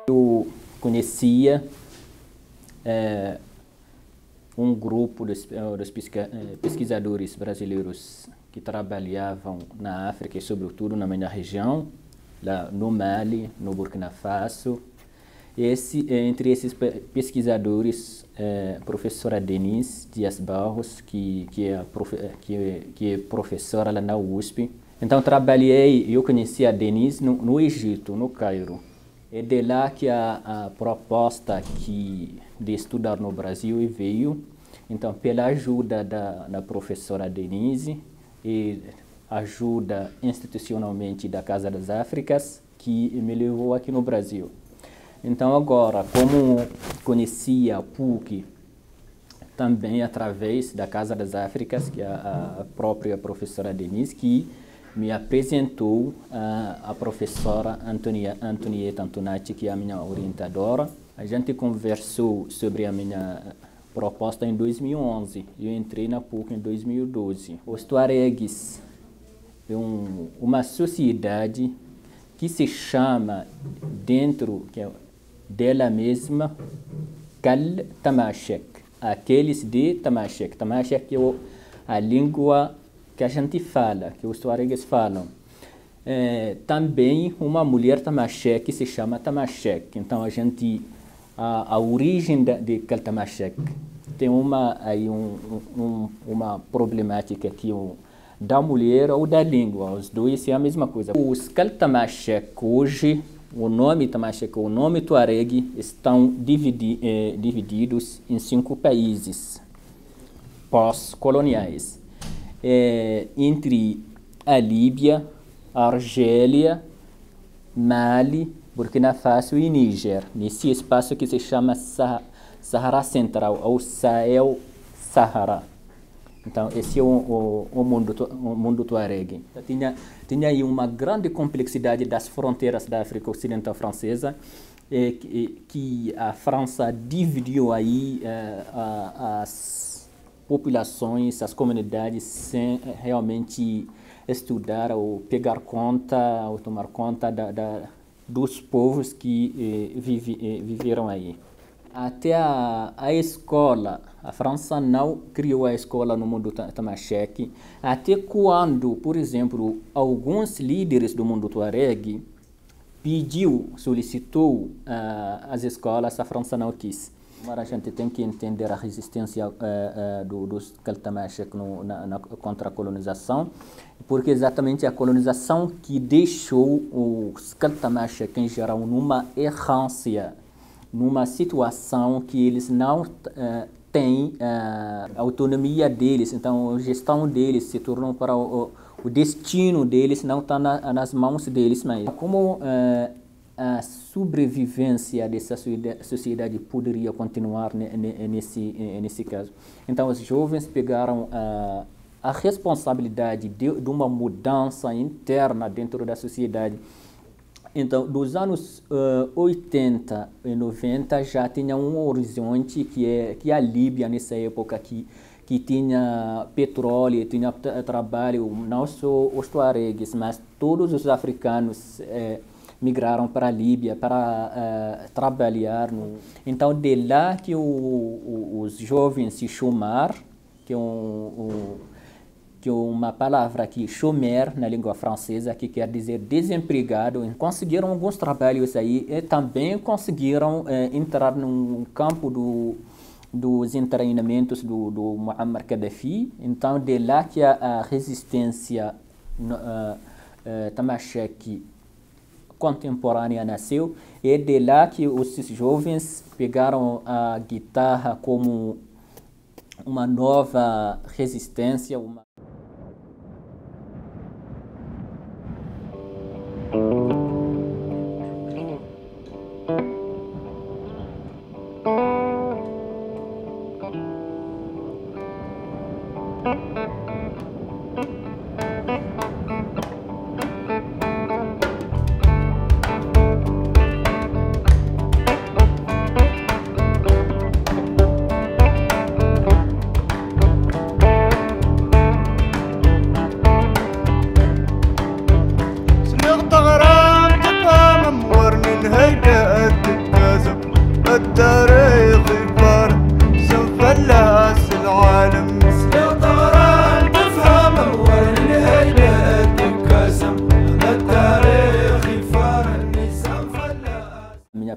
Eu conhecia um grupo dos pesquisadores brasileiros que trabalhavam na África e sobretudo na minha região, lá no Mali, no Burkina Faso. Entre esses pesquisadores, a professora Denise Dias Barros, que é professora lá na USP. Então eu conheci a Denise no Egito, no Cairo. É de lá que a proposta de estudar no Brasil veio. Então, pela ajuda da professora Denise e ajuda institucionalmente da Casa das Áfricas, que me levou aqui no Brasil. Então, agora, como conhecia a PUC também através da Casa das Áfricas, que é a própria professora Denise, que me apresentou a professora Antonieta Antonati, que é a minha orientadora. A gente conversou sobre a minha proposta em 2011. Eu entrei na PUC em 2012. Os Tuaregues é uma sociedade que se chama, dentro dela mesma, Kal Tamashek. Aqueles de Tamashek. Tamashek é a língua que a gente fala, que os Tuaregues falam. Também uma mulher Tamashek se chama Tamashek. Então a origem de Tamashek tem uma problemática aqui da mulher ou da língua. Os dois é a mesma coisa. Os Tamashek hoje, o nome Tamashek, o nome Tuareg, estão divididos em 5 países pós-coloniais. Entre a Líbia, a Argélia, Mali, Burkina Faso e Níger, nesse espaço que se chama Sahara Central, ou Sahel-Sahara. Então, esse é o mundo Tuareg. Tinha aí uma grande complexidade das fronteiras da África Ocidental Francesa, que a França dividiu aí as populações, as comunidades, sem realmente estudar ou pegar conta ou tomar conta dos povos que viveram aí. Até a escola, a França não criou a escola no mundo Tamashek, até quando, por exemplo, alguns líderes do mundo Tuareg solicitou as escolas, a França não quis. Mas a gente tem que entender a resistência dos Tamashek contra a colonização, porque exatamente a colonização que deixou os Tamashek em geral numa errância, numa situação que eles não têm a autonomia deles, então a gestão deles se tornou para o destino deles, não está nas mãos deles, mas como a sobrevivência dessa sociedade poderia continuar nesse caso. Então, os jovens pegaram a responsabilidade de uma mudança interna dentro da sociedade. Então, dos anos 80 e 90 já tinha um horizonte que a Líbia, nessa época, que tinha petróleo, tinha trabalho, não só os tuaregues, mas todos os africanos migraram para a Líbia para trabalhar. Então, de lá que os jovens se chômeur, que é uma palavra aqui, chômeur, na língua francesa, que quer dizer desempregado, conseguiram alguns trabalhos aí e também conseguiram entrar no campo dos treinamentos do Muammar Gaddafi. Então, de lá que a resistência Tamashek contemporânea nasceu, e de lá que os jovens pegaram a guitarra como uma nova resistência.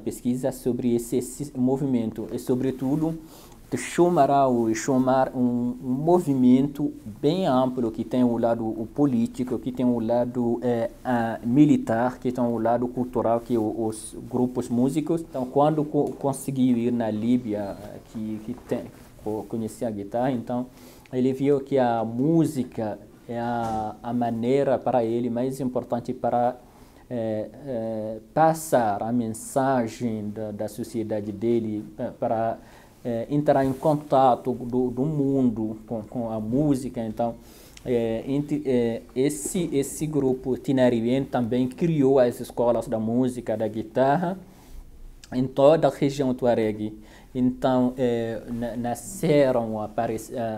pesquisa sobre esse movimento e, sobretudo, de chamar um movimento bem amplo que tem o lado político, que tem o lado militar, que tem o lado cultural, que os grupos músicos. Então, quando conseguiu ir na Líbia, conhecer a guitarra, então ele viu que a música é a maneira para ele mais importante para passar a mensagem da sociedade dele, para entrar em contato do mundo com a música. Então, esse grupo tinariense também criou as escolas da música, da guitarra, em toda a região tuareg. Então,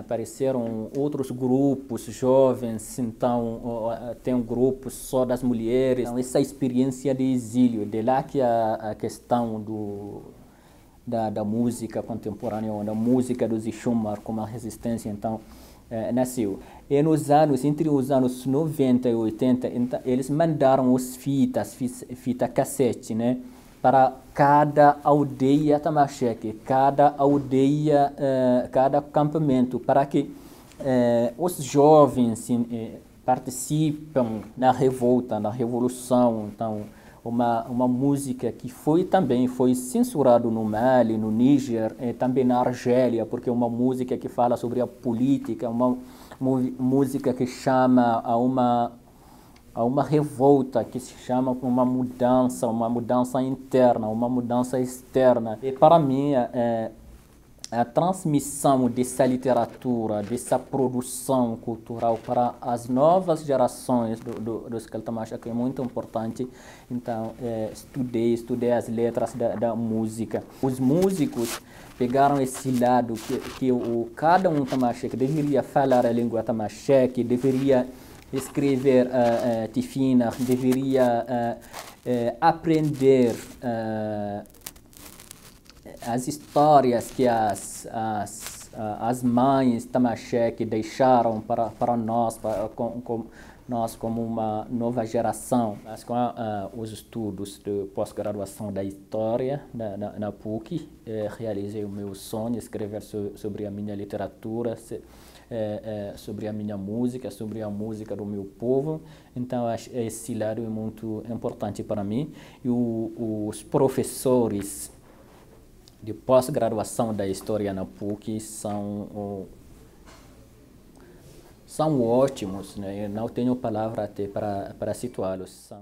apareceram outros grupos jovens, então tem um grupo só das mulheres. Então, essa experiência de exílio, de lá que a questão da música contemporânea, ou da música dos Ixumar como a resistência, então, nasceu. E entre os anos 90 e 80, então, eles mandaram fita cassete, né, para cada aldeia tamacheque, cada aldeia, cada acampamento, para que os jovens participam na revolta, na revolução. Então, uma música que também foi censurada no Mali, no Níger, também na Argélia, porque é uma música que fala sobre a política, uma música que chama a uma revolta, que se chama uma mudança interna, uma mudança externa. E para mim, a transmissão dessa literatura, dessa produção cultural para as novas gerações dos Keltamacha é muito importante. Então, estudei as letras da música. Os músicos pegaram esse lado que cada um tamacheque deveria falar a língua tamacheque, deveria escrever tifina, deveria aprender as histórias que as mães tamacheque deixaram para nós, nós como uma nova geração. Mas com os estudos de pós-graduação da História na PUC, realizei o meu sonho, escrever sobre a minha literatura, sobre a minha música, sobre a música do meu povo. Então, esse lado é muito importante para mim. E os professores de pós-graduação da História na PUC são ótimos, né? Eu não tenho palavra até para situá-los.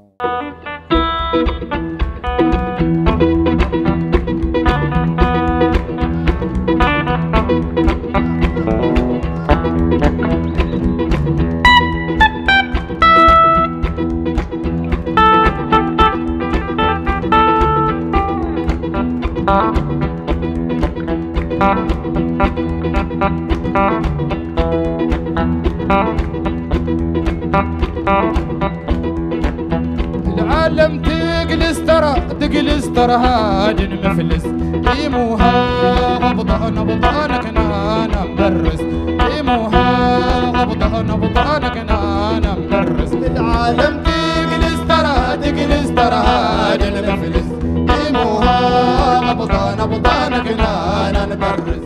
العالم تجلس ترى هاجن مفلس إيموها بطانك نانا مدرس إيموها بطانك نانا مدرس العالم تجلس ترى هاجن مفلس إيموها بطانك نانا مدرس